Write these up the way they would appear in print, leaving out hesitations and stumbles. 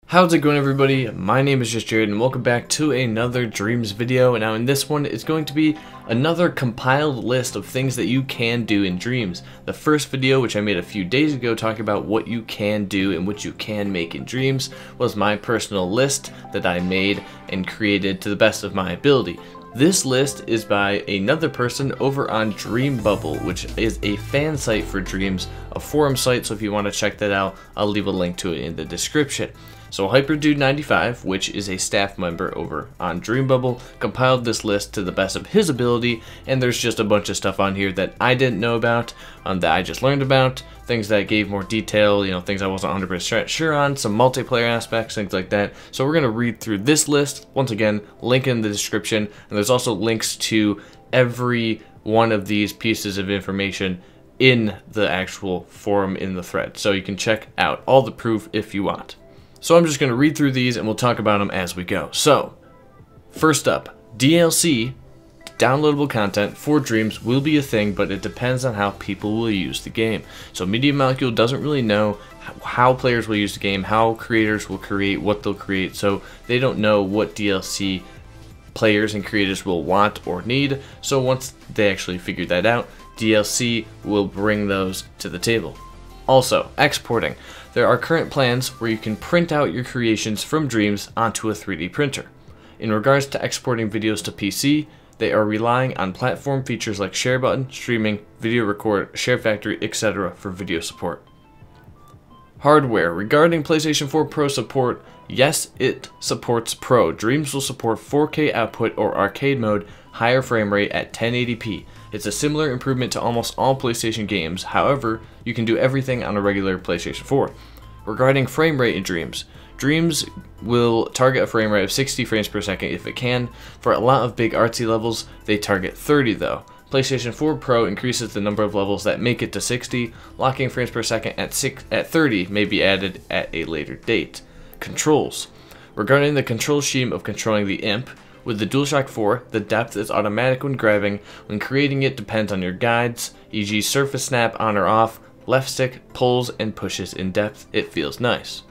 How's it going, everybody? My name is JustJarrod and welcome back to another Dreams video. And now in this one, it's going to be another compiled list of things that you can do in Dreams. The first video, which I made a few days ago talking about what you can do and what you can make in Dreams, was my personal list that I made and created to the best of my ability. This list is by another person over on Dreambubble, which is a fan site for Dreams, a forum site, so if you want to check that out, I'll leave a link to it in the description. So HyperDude95, which is a staff member over on Dreambubble, compiled this list to the best of his ability, and there's just a bunch of stuff on here that I didn't know about, that I just learned about, things that gave more detail, things I wasn't 100% sure on, some multiplayer aspects, things like that. So we're going to read through this list, once again, link in the description, and there's also links to every one of these pieces of information in the actual forum in the thread, so you can check out all the proof if you want. So I'm just going to read through these and we'll talk about them as we go. So, first up, DLC, downloadable content for Dreams, will be a thing, but it depends on how people will use the game. So Media Molecule doesn't really know how players will use the game, how creators will create, what they'll create, so they don't know what DLC players and creators will want or need. So once they actually figure that out, DLC will bring those to the table. Also, exporting. There are current plans where you can print out your creations from Dreams onto a 3D printer. In regards to exporting videos to PC, they are relying on platform features like share button, streaming, video record, share factory, etc. for video support. Hardware. Regarding PlayStation 4 Pro support, yes, it supports Pro. Dreams will support 4K output or arcade mode, higher frame rate at 1080p. It's a similar improvement to almost all PlayStation games, however, you can do everything on a regular PlayStation 4. Regarding frame rate in Dreams, Dreams will target a frame rate of 60 frames per second if it can. For a lot of big artsy levels, they target 30 though. PlayStation 4 Pro increases the number of levels that make it to 60, locking frames per second at 30 may be added at a later date. Controls. Regarding the control scheme of controlling the imp, with the Dualshock 4, the depth is automatic when grabbing. When creating it depends on your guides, e.g. surface snap on or off, left stick pulls and pushes in depth. It feels nice.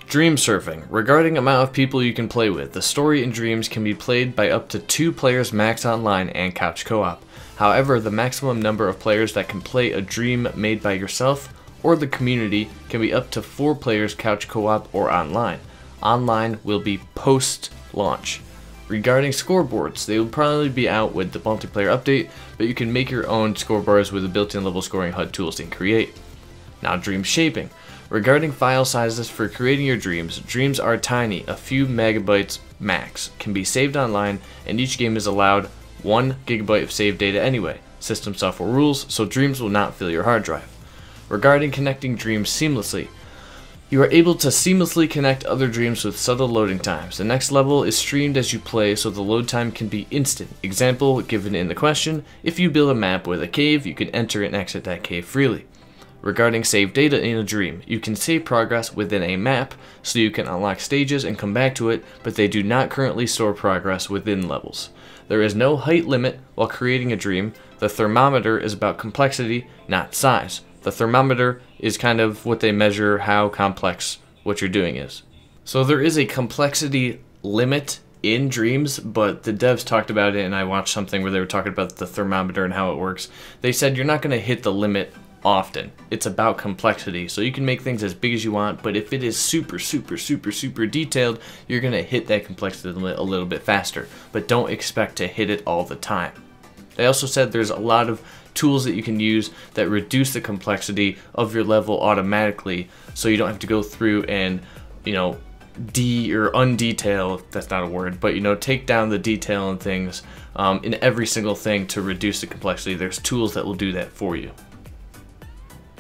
Dream surfing. Regarding amount of people you can play with, the story in Dreams can be played by up to 2 players max online and couch co-op. However, the maximum number of players that can play a dream made by yourself or the community can be up to 4 players couch co-op or online. Online will be post-launch. Regarding scoreboards, they will probably be out with the multiplayer update, but you can make your own scoreboards with the built-in level scoring HUD tools in Create. Now, dream shaping. Regarding file sizes for creating your dreams, dreams are tiny, a few megabytes max, can be saved online, and each game is allowed 1 gigabyte of saved data anyway. System software rules, so dreams will not fill your hard drive. Regarding connecting dreams seamlessly, you are able to seamlessly connect other dreams with subtle loading times. The next level is streamed as you play, so the load time can be instant. Example given in the question, if you build a map with a cave, you can enter and exit that cave freely. Regarding save data in a dream, you can save progress within a map, so you can unlock stages and come back to it, but they do not currently store progress within levels. There is no height limit while creating a dream. The thermometer is about complexity, not size. The thermometer is kind of what they measure how complex what you're doing is. So there is a complexity limit in Dreams, but the devs talked about it, and I watched something where they were talking about the thermometer and how it works. They said you're not going to hit the limit often. It's about complexity, so you can make things as big as you want, but if it is super detailed, you're going to hit that complexity limit a little bit faster, but don't expect to hit it all the time. They also said there's a lot of tools that you can use that reduce the complexity of your level automatically, so you don't have to go through and, undetail, if that's not a word, but take down the detail and things in every single thing to reduce the complexity. There's tools that will do that for you.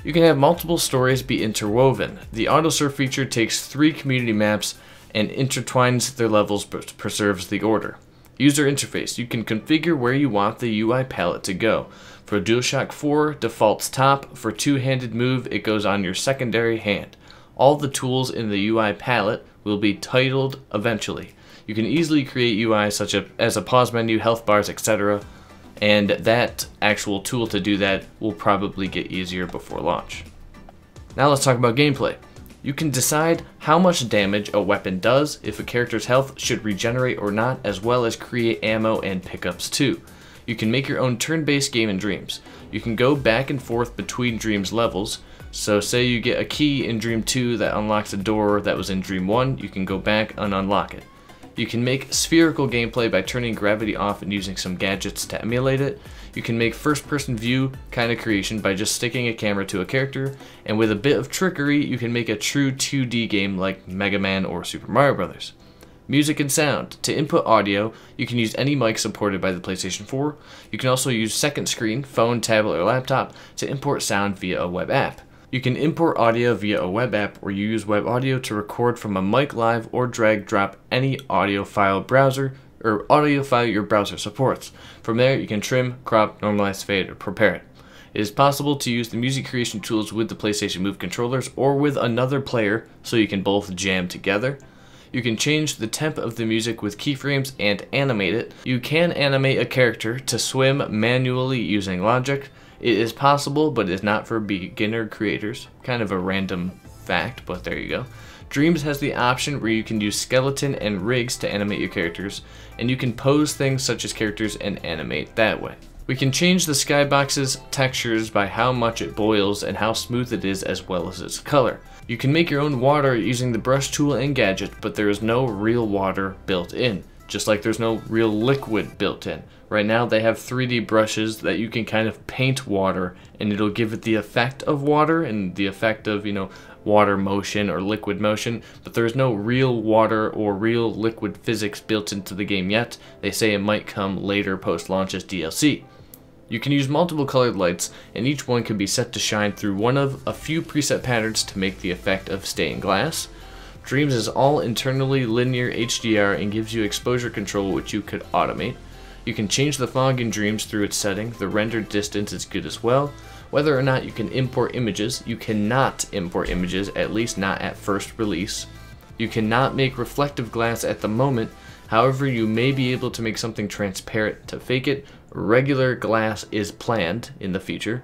You can have multiple stories be interwoven. The autosurf feature takes 3 community maps and intertwines their levels but preserves the order. User interface. You can configure where you want the UI palette to go. For Dualshock 4, defaults top. For two-handed move, it goes on your secondary hand. All the tools in the UI palette will be titled eventually. You can easily create UI such as a pause menu, health bars, etc. And that actual tool to do that will probably get easier before launch. Now let's talk about gameplay. You can decide how much damage a weapon does, if a character's health should regenerate or not, as well as create ammo and pickups too. You can make your own turn-based game in Dreams. You can go back and forth between Dreams levels. So say you get a key in Dream 2 that unlocks a door that was in Dream 1, you can go back and unlock it. You can make spherical gameplay by turning gravity off and using some gadgets to emulate it. You can make first-person view kind of creation by just sticking a camera to a character, and with a bit of trickery, you can make a true 2D game like Mega Man or Super Mario Bros. Music and sound. To input audio, you can use any mic supported by the PlayStation 4. You can also use second screen, phone, tablet, or laptop to import sound via a web app. You can import audio via a web app where you use web audio to record from a mic live or drag drop any audio file your browser supports. From there, you can trim, crop, normalize, fade, or prepare it. It is possible to use the music creation tools with the PlayStation Move controllers or with another player so you can both jam together. You can change the temp of the music with keyframes and animate it. You can animate a character to swim manually using logic. It is possible, but is not for beginner creators. Kind of a random fact, but there you go. Dreams has the option where you can use skeleton and rigs to animate your characters, and you can pose things such as characters and animate that way. We can change the skybox's textures by how much it boils and how smooth it is, as well as its color. You can make your own water using the brush tool and gadget, but there is no real water built in, just like there's no real liquid built in. Right now they have 3D brushes that you can kind of paint water and it'll give it the effect of water and the effect of, water motion or liquid motion, but there's no real water or real liquid physics built into the game yet. They say it might come later post-launch as DLC. You can use multiple colored lights, and each one can be set to shine through one of a few preset patterns to make the effect of stained glass. Dreams is all internally linear HDR and gives you exposure control, which you could automate. You can change the fog in Dreams through its setting. The rendered distance is good as well. Whether or not you can import images, you cannot import images, at least not at first release. You cannot make reflective glass at the moment, however you may be able to make something transparent to fake it. Regular glass is planned in the future.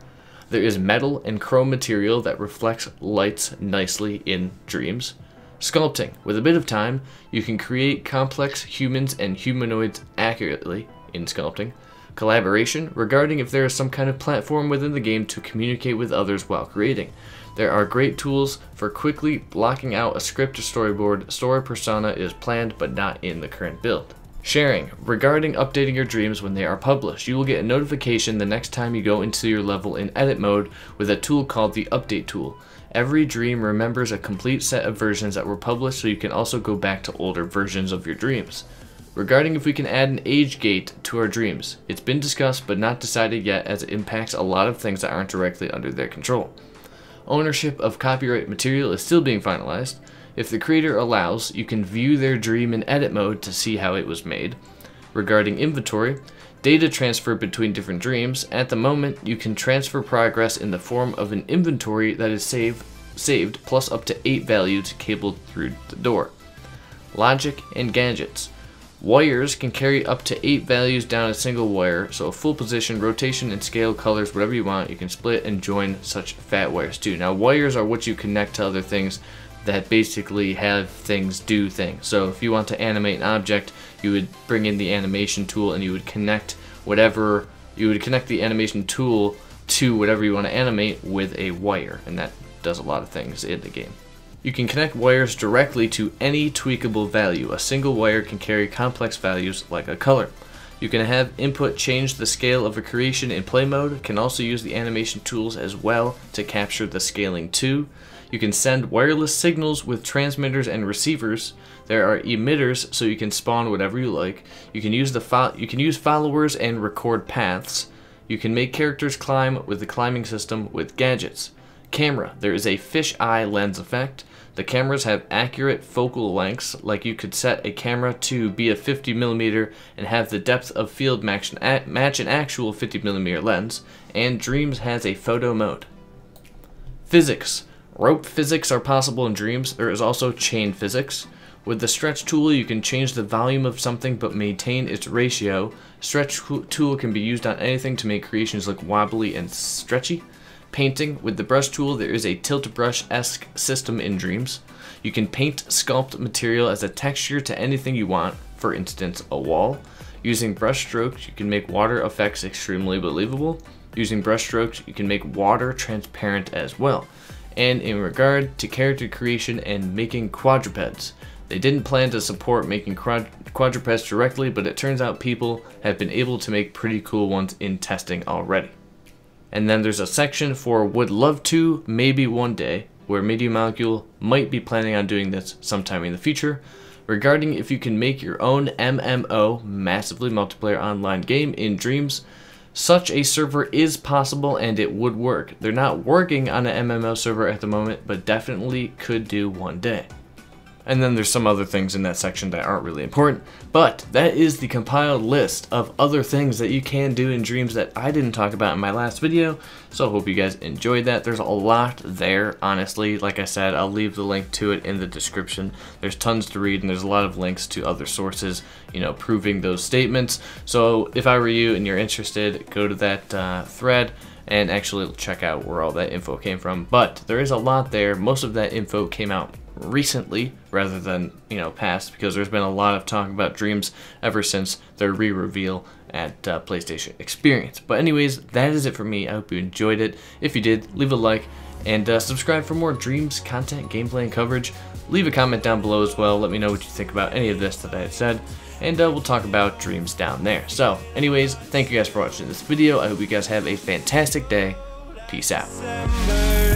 There is metal and chrome material that reflects lights nicely in Dreams. Sculpting. With a bit of time, you can create complex humans and humanoids accurately in sculpting. Collaboration. Regarding if there is some kind of platform within the game to communicate with others while creating. There are great tools for quickly blocking out a script or storyboard. Story persona is planned but not in the current build. Sharing. Regarding updating your dreams when they are published, you will get a notification the next time you go into your level in edit mode with a tool called the update tool. Every dream remembers a complete set of versions that were published, so you can also go back to older versions of your dreams. Regarding if we can add an age gate to our dreams, it's been discussed but not decided yet, as it impacts a lot of things that aren't directly under their control. Ownership of copyright material is still being finalized. If the creator allows, you can view their dream in edit mode to see how it was made. Regarding inventory, data transfer between different dreams. At the moment, you can transfer progress in the form of an inventory that is saved plus up to 8 values cabled through the door. Logic and gadgets. Wires can carry up to 8 values down a single wire, so a full position, rotation, and scale, colors, whatever you want. You can split and join such fat wires too. Now, wires are what you connect to other things that basically have things do things. So if you want to animate an object, you would bring in the animation tool and you would connect the animation tool to whatever you want to animate with a wire, and that does a lot of things in the game. You can connect wires directly to any tweakable value. A single wire can carry complex values like a color. You can have input change the scale of a creation in play mode. Can also use the animation tools as well to capture the scaling too. You can send wireless signals with transmitters and receivers. There are emitters, so you can spawn whatever you like. You can use followers and record paths. You can make characters climb with the climbing system with gadgets. Camera. There is a fisheye lens effect. The cameras have accurate focal lengths, like you could set a camera to be a 50mm and have the depth of field match an actual 50mm lens, and Dreams has a photo mode. Physics. Rope physics are possible in Dreams. There is also chain physics. With the stretch tool, you can change the volume of something but maintain its ratio. Stretch tool can be used on anything to make creations look wobbly and stretchy. Painting. With the brush tool, there is a tilt-brush-esque system in Dreams. You can paint sculpt material as a texture to anything you want, for instance, a wall. Using brush strokes, you can make water effects extremely believable. Using brush strokes, you can make water transparent as well. And in regard to character creation and making quadrupeds, they didn't plan to support making quadrupeds directly, but it turns out people have been able to make pretty cool ones in testing already. And then there's a section for would love to, maybe one day, where Media Molecule might be planning on doing this sometime in the future. Regarding if you can make your own MMO, massively multiplayer online game in Dreams, such a server is possible and it would work. They're not working on an MMO server at the moment, but definitely could do one day. And then there's some other things in that section that aren't really important, but that is the compiled list of other things that you can do in Dreams that I didn't talk about in my last video, so I hope you guys enjoyed that. There's a lot there, honestly. Like I said, I'll leave the link to it in the description. There's tons to read, and there's a lot of links to other sources, you know, proving those statements. So if I were you and you're interested, go to that thread and actually check out where all that info came from. But there is a lot there. Most of that info came out recently rather than, you know, past, because there's been a lot of talk about Dreams ever since their re-reveal at PlayStation Experience. But anyways, that is it for me. I hope you enjoyed it. If you did, leave a like and subscribe for more Dreams content, gameplay, and coverage. Leave a comment down below as well. Let me know what you think about any of this that I had said, and we'll talk about Dreams down there. So anyways, thank you guys for watching this video. I hope you guys have a fantastic day. Peace out.